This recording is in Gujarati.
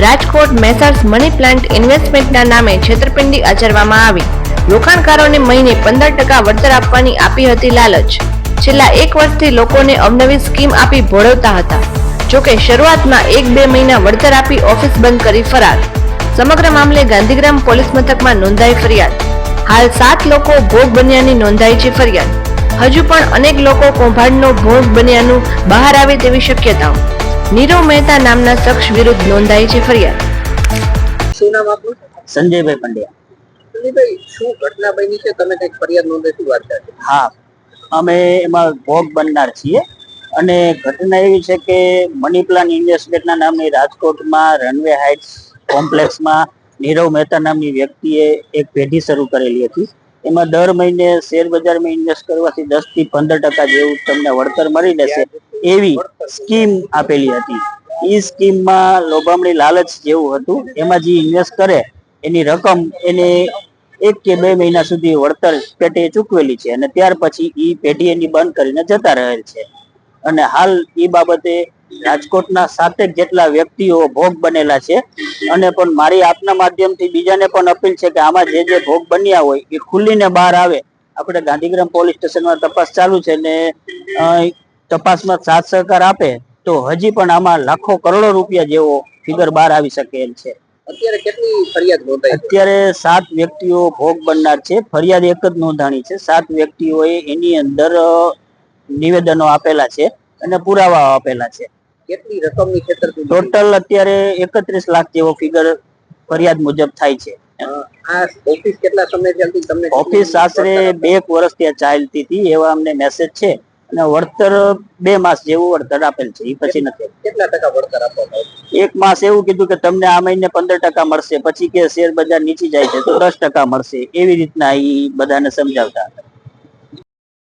રાજકોટ મેસર્સ મની પ્લાન્ટ ઇન્વેસ્ટમેન્ટના નામે છેતરપિંડી આચરવામાં આવી. રોકાણકારોને મહિને 15% વળતર આપવાની આપી હતી લાલચ. છેલ્લા 1 વર્ષથી લોકોને અવનવી સ્કીમ આપી ભોળવતા હતા. જોકે શરૂઆતમાં 1-2 મહિના વળતર આપી ઓફિસ બંધ કરી ફરાર. સમગ્ર મામલે ગાંધીગ્રામ પોલીસ મથકમાં નોંધાઈ ફરિયાદ. હાલ 7 લોકો ભોગ બન્યાની નોંધાઈ છે ફરિયાદ. હજુ પણ અનેક લોકો કૌભાંડનો ભોગ બન્યાનું બહાર આવે તેવી શક્યતાઓ. નીરવ મહેતા નામના શખ્સ વિરુદ્ધ નોંધાઈ છે ફરિયાદ. શું નામ આપનું? સંજયભાઈ પંડ્યા. સંજયભાઈ, શું ઘટના બની છે? તમે કઈક ફરિયાદ નોંધાઈ, શું વાત છે? હા, અમે એમાં ભોગ બનનાર છીએ અને ઘટના એવી છે કે મની પ્લાન ઇન્વેસ્ટમેન્ટના નામની રાજકોટમાં રનવે હાઇટ્સ કોમ્પ્લેક્સમાં નીરવ મહેતા નામની વ્યક્તિએ એક પેઢી શરૂ કરેલી હતી. એમાં દર મહિને શેર બજારમાં ઇન્વેસ્ટ કરવાથી 10 થી 15% જેવું તમને વળતર મળી રહેશે એવી સ્કીમ આપેલી હતી. એ સ્કીમમાં લોભામણી લાલચ જેવું હતું. એમાં જે ઇન્વેસ્ટ કરે એની રકમ એને 1 કે 2 મહિના સુધી વળતર પેટે ચૂકવેલી છે અને ત્યાર પછી એ પેઢી એની બંધ કરીને જતા રહેલ છે. અને હાલ એ બાબતે રાજકોટના 7 જેટલા વ્યક્તિઓ ભોગ બનેલા છે. અને પણ મારી આપના માધ્યમથી બીજાને પણ અપીલ છે કે આમાં જે ભોગ બન્યા હોય એ ખુલીને બહાર આવે. આપણે ગાંધીગ્રામ પોલીસ સ્ટેશનમાં તપાસ ચાલુ છે ને તપાસમાં સાથ સહકાર આપે તો હજી પણ આમાં લાખો કરોડો રૂપિયા જેવો ફિગર બહાર આવી શકે એમ છે. અત્યારે કેટલી ફરિયાદ નોંધાઈ? અત્યારે 7 વ્યક્તિઓ ભોગ બનનાર છે. ફરિયાદ એક જ નોંધાણી છે. 7 વ્યક્તિઓએ એની અંદર નિવેદનો આપેલા છે અને પુરાવા આપેલા છે. કેટલી રકમની છેતરપિંડી? ટોટલ અત્યારે 31 લાખ જેવો ફિગર ફરિયાદ મુજબ થાય છે. આ ઓફિસ કેટલા સમય ચાલતી? તમને ઓફિસ આશરે 2 વર્ષ ત્યાં ચાલતી હતી એવા અમને મેસેજ છે અને વળતર 2 માસ જેવું વળતર આપેલ છે. એ પછી નથી. કેટલા ટકા વળતર આપવામાં આવે? 1 માસ એવું કીધું કે તમને આ મહિને 15% મળશે, પછી કે શેર બજાર નીચી જાય છે તો 10% મળશે. એવી રીતના એ બધાને સમજાવતા હતા.